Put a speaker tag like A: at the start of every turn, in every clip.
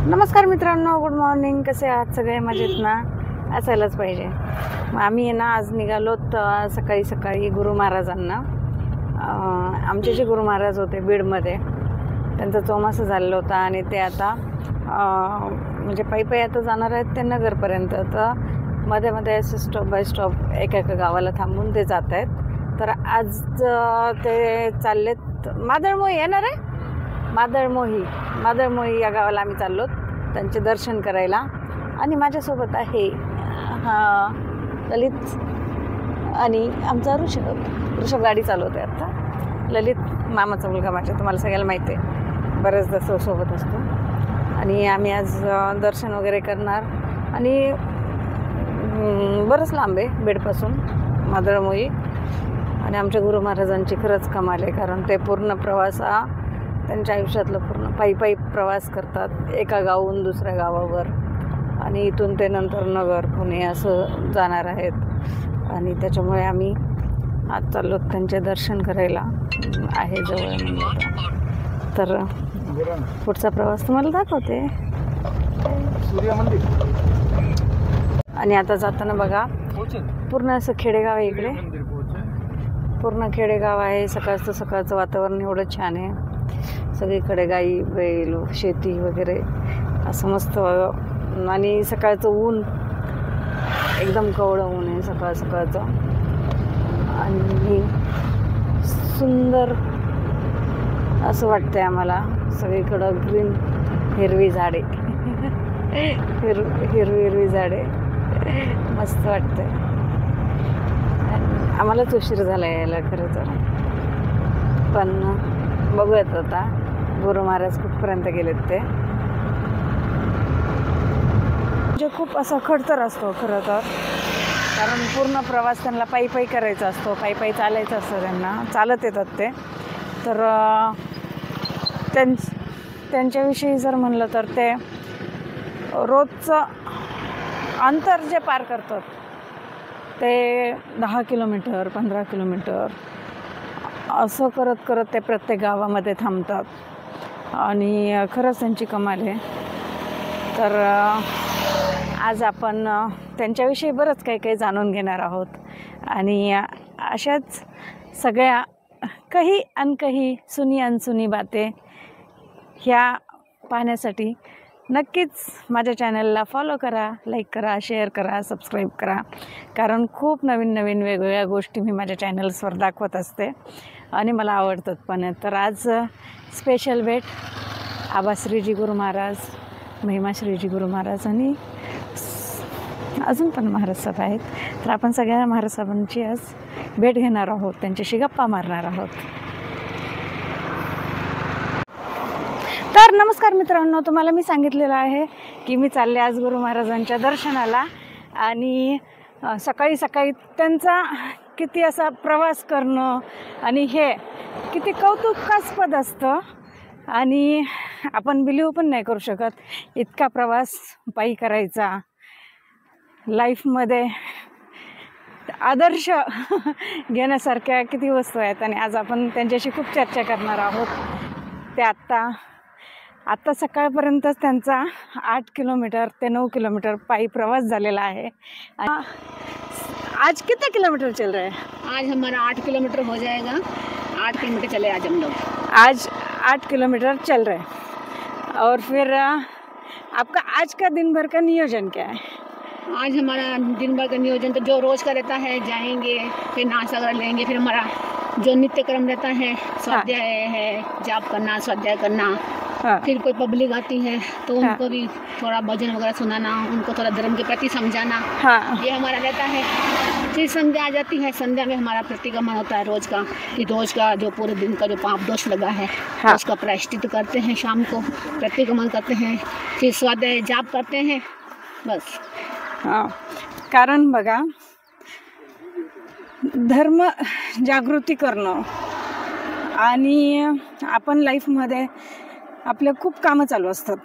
A: नमस्कार मित्रांनो, good morning. कसे आहात सगळे? मजेत ना? असायलाच पाहिजे. मग आम्ही ना आज निघालोत सकाळी सकाळी गुरु महाराजांना. आमचे जे गुरु महाराज होते बीडमध्ये, त्यांचा चौमासा झालेला होता आणि ते आता म्हणजे पायी आता जाणार आहेत ते नगरपर्यंत. तर मध्ये मध्ये असे स्टॉप बाय स्टॉप एका गावाला थांबून ते जात आहेत. तर आज ते चाललेत मादळमोही. येणार आहे मादळमोही या गावाला आम्ही चाललो त्यांचे दर्शन करायला. आणि माझ्यासोबत आहे ललित आणि आमचा ऋषभ गाडी चालवते आता. ललित मामाचा मुलगा माझ्या, तुम्हाला सगळ्याला माहिती आहे, बऱ्याचदा सोबत असतो. आणि आम्ही आज दर्शन वगैरे करणार. आणि बरंच लांब आहे बेडपासून मादळमोही. आणि आमच्या गुरु महाराजांची खरंच कमाल आहे, कारण ते पूर्ण प्रवास हा त्यांच्या आयुष्यातलं पूर्ण पायी प्रवास करतात एका गावाहून दुसऱ्या गावावर. आणि इथून ते नंतर नगर, पुणे असं जाणार आहेत. आणि त्याच्यामुळे आम्ही आज चाललो त्यांचे दर्शन करायला. आहे जवळ म्हणजे. तर पुढचा प्रवास तुम्हाला दाखवते.
B: सूर्य मंदिर.
A: आणि आता जाताना बघा पूर्ण असं खेडेगाव आहे इकडे, पूर्ण खेडेगाव आहे. सकाळचं वातावरण एवढं छान आहे. सगळीकडे गाई बैल शेती वगैरे असं मस्त. आणि सकाळचं ऊन एकदम कवळं ऊन आहे सकाळचं. आणि सुंदर असं वाटतंय आम्हाला. सगळीकडं ग्रीन हिरवी झाडे हिरवी झाडे, मस्त वाटतंय. आम्हालाच उशीर झाला यायला खरं तर, पण बघूयात आता गुरु महाराज कुठपर्यंत गेलेत ते. म्हणजे खूप असा खडतर असतो खरं तर, कारण पूर्ण प्रवास त्यांना पायी करायचा असतो, पायी चालायचं असतं त्यांना. चालत येतात ते. तर त्यांच्याविषयी जर म्हणलं तर ते रोजचं अंतर जे पार करतात ते 10 किलोमीटर 15 किलोमीटर असं करत ते प्रत्येक गावामध्ये थांबतात. आणि खरंच त्यांची कमाल आहे. तर आज आपण त्यांच्याविषयी बरंच काही जाणून घेणार आहोत. आणि अशाच सगळ्या काही अनकही सुनी अनसुनी बाते ह्या पाहण्यासाठी नक्कीच माझ्या चॅनलला फॉलो करा, लाईक करा, शेअर करा, सबस्क्राईब करा. कारण खूप नवीन वेगवेगळ्या गोष्टी मी माझ्या चॅनल्सवर दाखवत असते आणि मला आवडतात पण. तर आज स्पेशल भेट आबाश्रीजी गुरु महाराज, महिमाश्रीजी गुरु महाराज आणि अजून पण महाराज साहेब आहेत. तर आपण सगळ्या महाराज साहेबांची आज भेट घेणार आहोत, त्यांच्याशी गप्पा मारणार आहोत. तर नमस्कार मित्रांनो, तुम्हाला मी सांगितलेलं आहे की मी चालले आज गुरु महाराजांच्या दर्शनाला. आणि सकाळी त्यांचा किती असा प्रवास करणं आणि हे किती कौतुकास्पद असतं. आणि आपण बिलीव पण नाही करू शकत इतका प्रवास पायी करायचा. लाईफमध्ये आदर्श घेण्यासारख्या किती वस्तू आहेत. आणि आज आपण त्यांच्याशी खूप चर्चा करणार आहोत. ते आत्ता सकाळपर्यंतच त्यांचा 8 किलोमीटर ते 9 किलोमीटर पायी प्रवास झालेला आहे. आज कितने किलोमीटर चल रहे हैं?
C: आज हमारा 8 किलोमीटर हो जाएगा. 8 किलोमीटर चले आज हम लोग.
A: आज 8 किलोमीटर चल रहे हैं. और फिर आपका आज का दिन भर का नियोजन क्या है?
C: आज हमारा दिन भर का नियोजन तो जो रोज़ का रहता है, जाएंगे फिर नाश्ता वगैरह लेंगे, फिर हमारा जो नित्य क्रम रहता है, स्वाध्याय है, जाप करना, स्वाध्याय करना.
A: हाँ.
C: फिर कोई पब्लिक आती है तो उनको भी थोड़ा भजन वगैरह सुनाना, उनको थोड़ा धर्म के प्रति समझाना.
A: हाँ.
C: ये हमारा रहता है. फिर संध्या आ जाती है. संध्या में हमारा प्रतिगमन होता है रोज़ का, कि रोज़ का जो पूरे दिन का जो पाप दोष लगा है,
A: हाँ.
C: उसका प्रायश्चित करते हैं. शाम को प्रतिगमन करते हैं, फिर स्वाध्याय जाप करते हैं, बस.
A: हां. कारण बघा, धर्म जागृती करणं आणि आपण लाईफमध्ये आपल्या खूप कामं चालू असतात.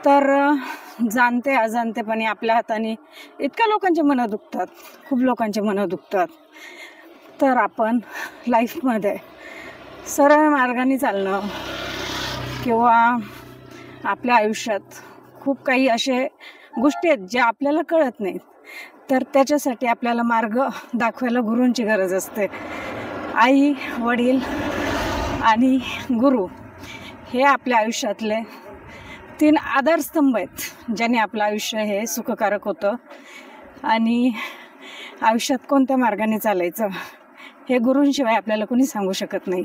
A: तर जाणते अजाणतेपणे आपल्या हाताने इतक्या लोकांचे मनं दुखतात, खूप लोकांचे मनं दुखतात. तर आपण लाईफमध्ये सरळ मार्गाने चालणं किंवा आपल्या आयुष्यात खूप काही असे गोष्टी आहेत ज्या आपल्याला कळत नाहीत, तर त्याच्यासाठी आपल्याला मार्ग दाखवायला गुरूंची गरज असते. आई, वडील आणि गुरु हे आपल्या आयुष्यातले 3 आधारस्तंभ आहेत, ज्याने आपलं आयुष्य हे सुखकारक होतं. आणि आयुष्यात कोणत्या मार्गाने चालायचं हे गुरूंशिवाय आपल्याला कोणी सांगू शकत नाही,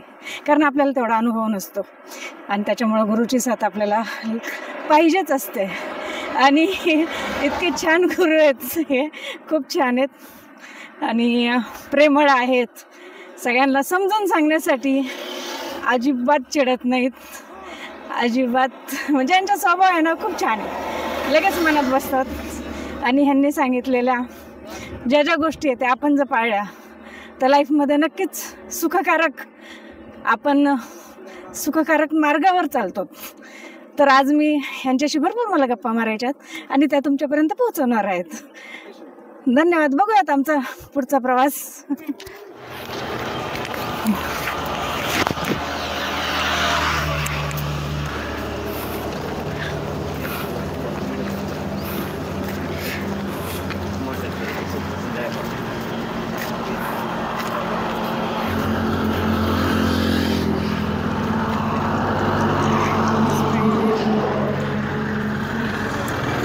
A: कारण आपल्याला तेवढा अनुभव नसतो. आणि त्याच्यामुळं गुरुची साथ आपल्याला पाहिजेच असते. आणि इतके छान गुरु आहेत, हे खूप छान आहेत आणि प्रेमळ आहेत. सगळ्यांना समजून सांगण्यासाठी अजिबात चिडत नाहीत, अजिबात. म्हणजे यांचा स्वभाव आहे ना खूप छान आहे, लगेच मनात बसतात. आणि ह्यांनी सांगितलेल्या ज्या ज्या गोष्टी आहेत त्या आपण जर पाळल्या तर लाईफमध्ये नक्कीच आपण सुखकारक मार्गावर चालतो. तर आज मी ह्यांच्याशी भरपूर मला गप्पा मारायच्यात आणि त्या तुमच्यापर्यंत पोहोचवणार आहेत. धन्यवाद. बघूयात आमचा पुढचा प्रवास.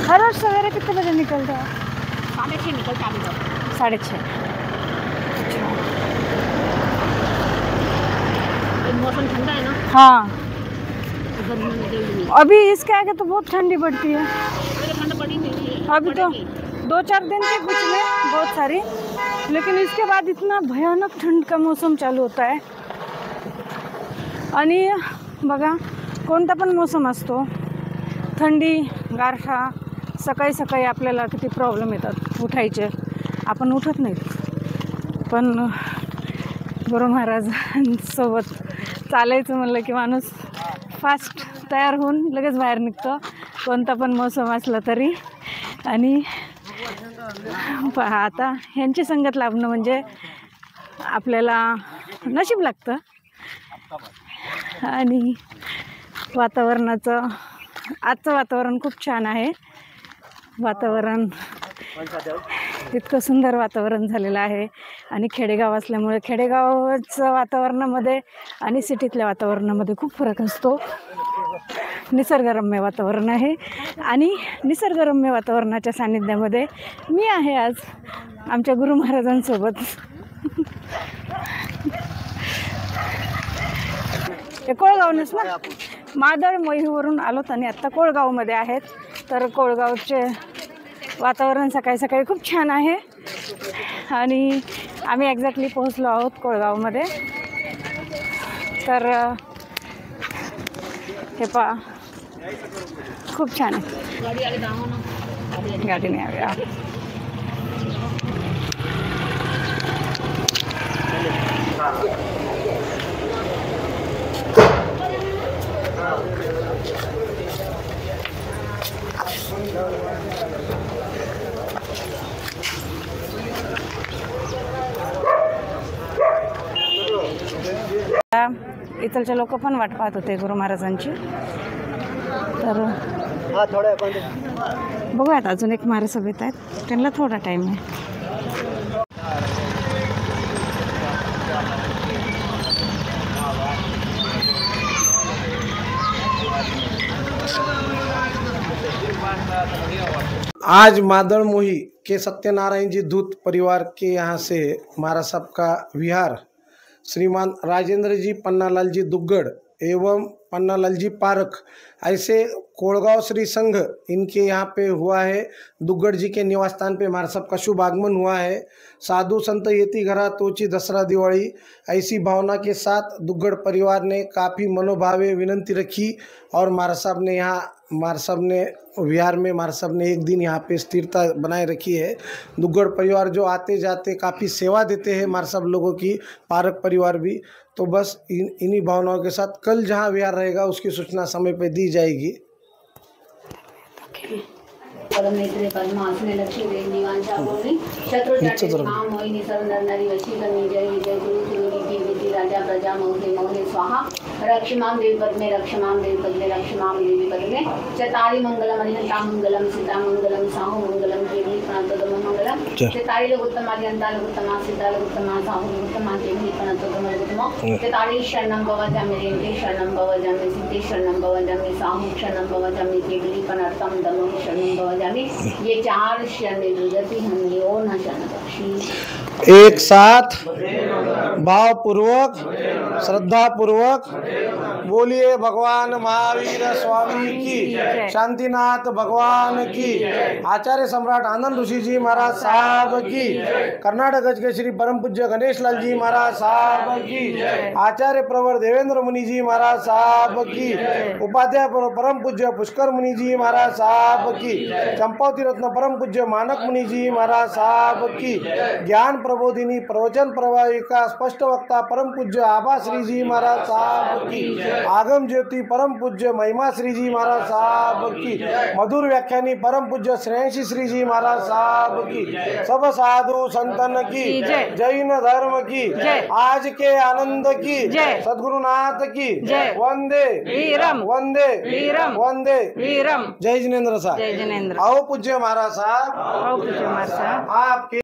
A: हर रोज सवेरे कितने बजे निकलता है?
C: 6:30 निकलता है अभी
A: 6:30.
C: मौसम ठंडा है ना,
A: हाँ,
C: गर्मी में निकल नहीं।
A: अभी इसके आगे तो बहुत ठंडी पड़ती है.
C: अरे ठंड पड़ी नहीं है,
A: अभी तो
C: पड़ेगी।
A: 2-4 दिन से कुछ में बहुत सारी, लेकिन इसके बाद इतना भयानक ठंड का मौसम चालू होता है. आणि बघा, कोणता पण मोसम असतो, थंडी, गारठा, सकाळी सकाळी आपल्याला किती प्रॉब्लेम येतात उठायचे. आपण उठत नाहीत, पण गुरु महाराजांसोबत चालायचं म्हणलं की माणूस फास्ट तयार होऊन लगेच बाहेर निघतो, कोणता पण मोसम असला तरी. आणि पहा, आता ह्यांची संगत लाभणं म्हणजे आपल्याला नशीब लागतं. आणि आजचं वातावरण खूप छान आहे. वातावरण इतकं सुंदर वातावरण झालेलं आहे. आणि खेडेगाव असल्यामुळे खेडेगावचं वातावरणामध्ये आणि सिटीतल्या वातावरणामध्ये खूप फरक असतो. निसर्गरम्य वातावरण आहे आणि निसर्गरम्य वातावरणाच्या सान्निध्यामध्ये मी आहे आज आमच्या गुरु महाराजांसोबत. हे कोळगावनंच ना, मादळ मोहीवरून आलोत आणि आत्ता कोळगावमध्ये आहेत. तर कोळगावचे वातावरण सकाळी सकाळी खूप छान आहे आणि आम्ही एक्झॅक्टली पोहोचलो आहोत कोळगावमध्ये. तर हे पहा, खूप छान आहे.
C: गाड़ी आगे दामो ना,
A: गाडीने यावे. इथलचे लोक पण वाट पाहत होते गुरु महाराजांची. तर बघूयात, अजून एक महाराज येत आहेत, त्यांना थोडा टाईम आहे.
B: आज मादल मोही के सत्यनारायण जी दूत परिवार के यहाँ से महाराज साहब का विहार श्रीमान राजेंद्र जी पन्नालाल जी दुग्गड़ एवं पन्नालाल जी पारक, ऐसे कोळगांव श्री संघ इनके यहाँ पे हुआ है. दुग्गड़ जी के निवास स्थान पे महाराज साहब का शुभ आगमन हुआ है. साधु संत येती घरा तोची दसरा दिवाली, ऐसी भावना के साथ दुग्गड़ परिवार ने काफ़ी मनोभावे विनंती रखी और महाराज साहब ने विहार में महाराज साहब ने एक दिन यहाँ पे स्थिरता बनाए रखी है. दुग्गड़ परिवार जो आते जाते काफ़ी सेवा देते हैं महाराज साहब लोगों की, पारक परिवार भी. तो बस इन्हीं भावनाओं के साथ कल जहाँ विहार रहेगा उसकी सूचना समय पर दी जाएगी.
C: परम नेत्रे पद्मासने लक्ष्मी देव निवांचा बोलणी शत्रुचाटे मां मोहिनी सरंदर नरी वशीकरणी जय विजय गुरु गुरुनी विधि राजा प्रजा मौले मौले स्वाहा रक्षमां देवी पद्मे रक्षमां देवी पद्मे रक्षमां देवी पद्मे चतारी मंगलम अनिहंता मंगलम सीता मंगलम साहु मंगलम देवी प्रणतोदम मंगलम चतारी लोकोत्तम अनिहंता लोकोत्तम सीता लोकोत्तम साहु लोकोत्तम देवी प्रणतोदम लोकोत्तम चतारी शरणं भवजामि रेते शरणं भवजामि सीते शरणं भवजामि साहु शरणं भवजामि देवी प्रणतम दमो शरणं भवजामि ये 4 शरण दुर्गति हम यो न शरण बख्शी।
B: एक साथ भावपूर्वक श्रद्धापूर्वक बोलिए भगवान महावीर स्वामी की, शांतिनाथ भगवान की, आचार्य सम्राट आनंद ऋषि जी महाराज साहब की, कर्नाटक के श्री परम पूज्य गणेश लाल जी महाराज साहब की, आचार्य प्रवर देवेंद्र मुनि जी महाराज साहब की, उपाध्याय परम पूज्य पुष्कर मुनि जी महाराज साहब की, चंपावती रत्न परम पूज्य मानक मुनि जी महाराज साहब की, ज्ञान प्रबोधिनी प्रवचन प्रवाहिका स्पष्ट वक्ता परम पूज्य आभा श्री जी महाराज साहब की, आगम ज्योति परम पूज्य महिमा श्री जी महाराज साहब की, मधुर व्याख्यानी परम पूज्य श्रेयसी श्री जी महाराज साहब की, सब साधु संतन की, जैन धर्म की, आज के आनंद की, सद्गुरुनाथ की, वंदे
A: वीरम
B: वंदे
A: वीरम
B: वंदे
A: वीरम।
B: जय जिनेन्द्र साहब।
A: जय जिनेन्द्र।
B: आओ पूज्य महाराज साहब,
A: आओ पूज्य महाराज साहब।
B: आपके